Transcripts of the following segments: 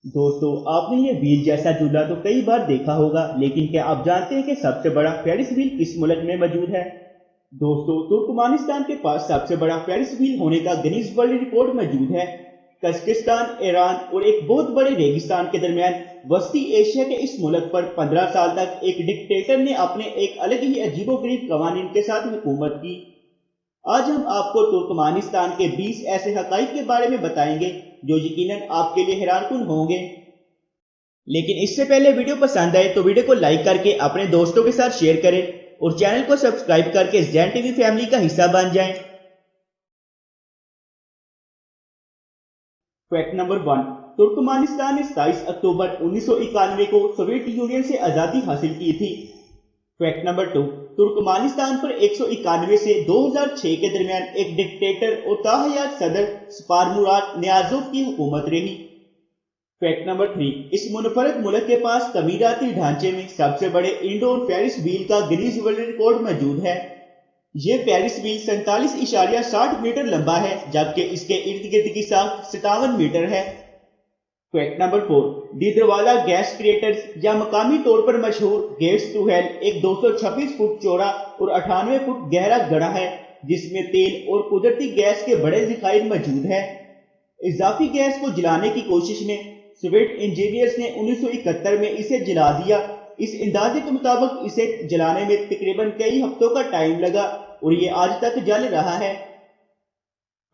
दोस्तों, आपने ये व्हील जैसा झूला तो कई बार देखा होगा, लेकिन क्या आप जानते हैं कि सबसे बड़ा फेरिस व्हील किस मुल्क में मौजूद है? दोस्तों, तुर्कमानिस्तान के पास सबसे बड़ा फेरिस व्हील होने का गिनीज वर्ल्ड रिकॉर्ड मौजूद है। कजाकिस्तान, ईरान और एक बहुत बड़े रेगिस्तान के दरमियान वस्ती एशिया के इस मुल्क पर 15 साल तक एक डिक्टेटर ने अपने एक अलग ही अजीबोगरीब कवानीन के साथ हुकूमत की। आज हम आपको तुर्कमानिस्तान के 20 ऐसे हकाइक के बारे में बताएंगे जो यकीनन आपके लिए हैरानकुन होंगे। लेकिन इससे पहले वीडियो पसंद आए तो वीडियो को लाइक करके अपने दोस्तों के साथ शेयर करें और चैनल को सब्सक्राइब करके ज़ैन टीवी फैमिली का हिस्सा बन जाएं। फैक्ट नंबर 1, तुर्कमानिस्तान ने 27 अक्टूबर 1991 को सोवियत यूनियन से आज़ादी हासिल की थी। फैक्ट नंबर 2, तुर्कमानिस्तान पर 191 से 2006 के दरमियान एक डिक्टेटर और ताहयात सदर सपारमुराद नियाज़ोव की हुकूमत रही। फैक्ट नंबर 3, इस मुनफरद मुल्क के पास तमीराती ढांचे में सबसे बड़े इंडोर फेरिस व्हील का गिनीज वर्ल्ड रिकॉर्ड मौजूद है। ये फेरिस व्हील 47.60 मीटर लंबा है, जबकि इसके इर्द गिर्द की साख 57 मीटर है। फैक्ट नंबर 4, डीदरवाला गैस क्रिएटर्स या मकामी तौर पर मशहूर गैस टू हेल एक 226 फुट चौड़ा और 98 फुट गहरा गड्ढा है, जिसमें तेल और कुदरती गैस के बड़े ज़खायर मौजूद है। इजाफी गैस को जलाने की कोशिश में सोवियत इंजीनियर्स ने 1971 में इसे जला दिया। इस अंदाजे के मुताबिक इसे जलाने में तकरीबन कई हफ्तों का टाइम लगा और ये आज तक जल रहा है।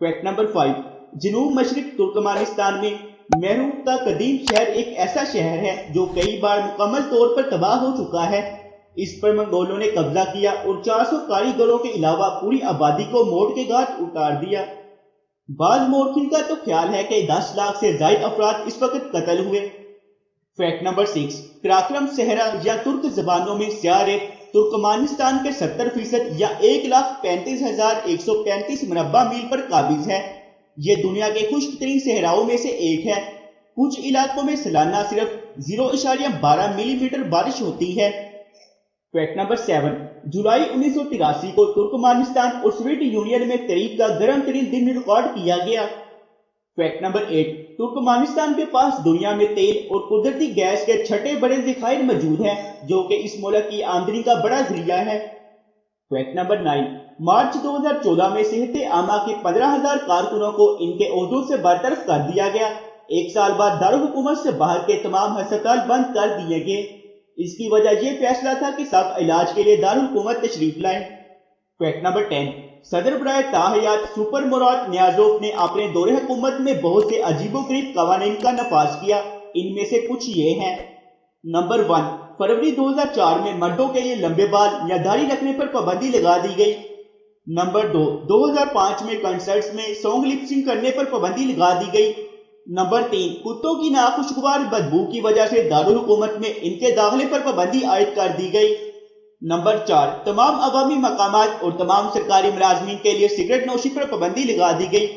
फैक्ट नंबर 5, जनूब मशरिक तुर्कमानिस्तान में मेहरूब का कदीम शहर एक ऐसा शहर है जो कई बार मुकम्मल तौर पर तबाह हो चुका है। इस पर मंगोलों ने कब्जा किया और 400 कारीगरों के अलावा पूरी आबादी को मौत के घाट उतार दिया। बाज मौरखिन का तो ख्याल है कि 10 लाख से ज्यादा अफराद इस वक्त कत्ल हुए। फैक्ट नंबर 6, कराक्रम सहरा या तुर्क जबानों में स्याह रेत तुर्कमानिस्तान के 70% या 1,35,135 मुरब्बा मील पर काबिज है। ये दुनिया के खुश्क तरीन सहराओं में से एक है। कुछ इलाकों में सालाना सिर्फ 0.12 मिलीमीटर बारिश होती है। फैक्ट नंबर 7, जुलाई 1983 को तुर्कमानिस्तान और सोवियत यूनियन में तरीक का गर्म तरीन दिन रिकॉर्ड किया गया। फैक्ट नंबर 8, तुर्कमानिस्तान के पास दुनिया में तेल और कुदरती गैस के छठे बड़े ज़खायर मौजूद हैं, जो कि इस मुल्क की आमदनी का बड़ा जरिया है। फैक्ट नंबर 9, मार्च 2014 में सेहत आमा के 15,000 कारकुनों को इनके ओहदों से बरतरफ कर दिया गया। एक साल बाद दारुल हुकूमत से बाहर के तमाम अस्पताल बंद कर दिए गए। इसकी वजह यह फैसला था कि सब इलाज के लिए दारुल हुकूमत तशरीफ लाएं। फैक्ट नंबर 10, सदर बराए ताहयात सुपरमुराद नियाज़ोव ने अपने दौरे हुकूमत में बहुत से अजीबोगरीब कवानीन का नफाज किया। इनमें से कुछ ये हैं। नंबर 1, फरवरी 2004 में मर्दों के लिए लंबे बाल या दाढ़ी रखने पर पाबंदी लगा दी गई। नंबर 2, 2005 में कंसर्ट्स में सॉन्ग लिपसिंग करने पर पाबंदी लगा दी गई। नंबर 3, कुत्तों की नाखुशगवार बदबू की वजह से दारुल हुकूमत में इनके दाखिले पर पाबंदी आयद कर दी गई। नंबर 4, तमाम अवामी मकामात और तमाम सरकारी मुलाजमीन के लिए सिगरेट नोशी पर पाबंदी लगा दी गई।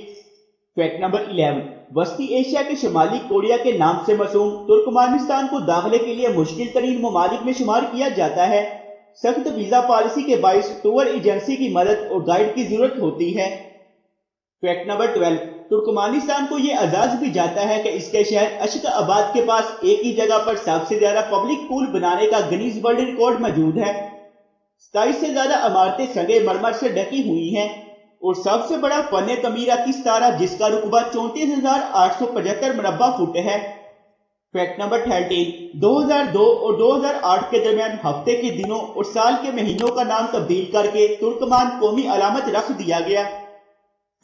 फैक्ट नंबर 11, वस्ती एशिया के शुमाली कोरिया के नाम से मशहूर तुर्कमानिस्तान को दाखिले के लिए मुश्किल तरीन ममालिक में शुमार किया जाता है। सख्त वीजा पॉलिसी के बाइस टूर एजेंसी की मदद और गाइड की जरूरत होती है। फैक्ट नंबर 12, तुर्कमानिस्तान को यह एजाज भी जाता है कि इसके शहर अश्काबाद के पास एक ही जगह पर सबसे ज्यादा पब्लिक पूल बनाने का गिनीज वर्ल्ड रिकॉर्ड मौजूद है। 27 से ज्यादा इमारतें संगे मरमर से ढकी हुई हैं और सबसे बड़ा फन तमीराती सितारा जिसका रुकबा 34,875 मुरब्बा फुट है। फैक्ट नंबर 13, 2002 और 2008 के दरमियान हफ्ते के दिनों और साल के महीनों का नाम तब्दील करके तुर्कमान कौमी अलामत रख दिया गया।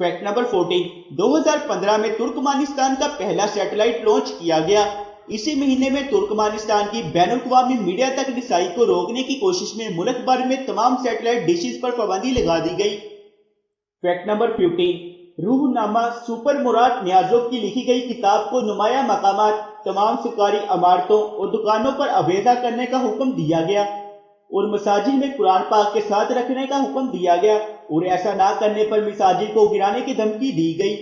फैक्ट नंबर 14, 2015 में तुर्कमानिस्तान का पहला सैटेलाइट लॉन्च किया गया। इसी महीने में तुर्कमानिस्तान की बैनुल-अक़वामी मीडिया तक रसाई को रोकने की कोशिश में मुल्क भर में तमाम सैटेलाइट डिशेस पर पाबंदी लगा दी गई। फैक्ट नंबर 15, रूहनामा सुपरमुराद नियाज़ोव की लिखी गई किताब को नुमाया मकामात, तमाम सरकारी इमारतों और दुकानों पर अवेजा करने का हुक्म दिया गया और मसाजिद में कुरान पाक के साथ रखने का हुक्म दिया गया और ऐसा ना करने पर मसाजिद को गिराने की धमकी दी गई।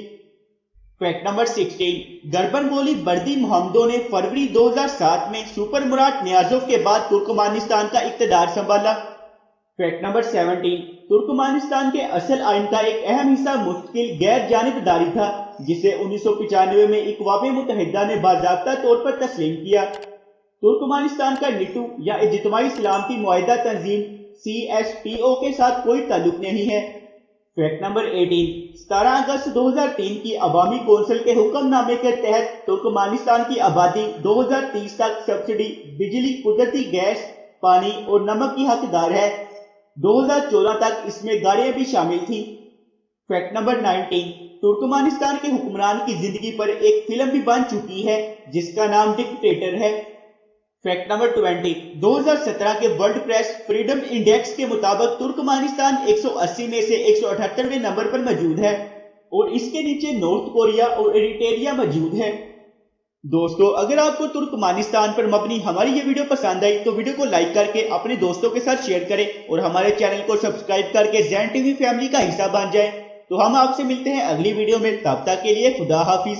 फैक्ट नंबर 16, गर्बनगोली बर्दी मोहम्मदों ने फरवरी 2007 में सुपरमुराद नियाज़ोव के बाद तुर्कमानिस्तान का इक़्तिदार संभाला। फैक्ट नंबर 17, तुर्कमानिस्तान के असल आइन का एक अहम हिस्सा मुस्तकिल गैर जानिबदारी था। जिसे 1995 में अक़वाम मुत्तहिदा ने बाज़ाब्ता तौर पर तस्लीम किया। तुर्कमानिस्तान का नीटू या इज्तिमाई सलामती मुआहिदा तंजीम CSTO के साथ कोई ताल्लुक नहीं है। फैक्ट नंबर 18, 17 अगस्त 2003 की अवामी कौंसिल के हुक्मनामे के तहत तुर्कमानिस्तान की आबादी 2030 तक सब्सिडी बिजली, कुदरती गैस, पानी और नमक की हकदार है। 2014 तक इसमें गाड़ियां भी शामिल थी। फैक्ट नंबर 19, तुर्कमानिस्तान के हुक्मरान की जिंदगी पर एक फिल्म भी बन चुकी है जिसका नाम डिक्टेटर है। फैक्ट नंबर 20, 2017 के वर्ल्ड प्रेस फ्रीडम इंडेक्स के मुताबिक तुर्कमानिस्तान 180 में से 178वें नंबर पर मौजूद है और इसके नीचे नॉर्थ कोरिया और एरिट्रिया मौजूद है। दोस्तों, अगर आपको तुर्कमानिस्तान पर मबनी हमारी ये वीडियो पसंद आई तो वीडियो को लाइक करके अपने दोस्तों के साथ शेयर करें और हमारे चैनल को सब्सक्राइब करके ज़ैन टीवी फैमिली का हिस्सा बन जाएं। तो हम आपसे मिलते हैं अगली वीडियो में, तब तक के लिए खुदा हाफिज।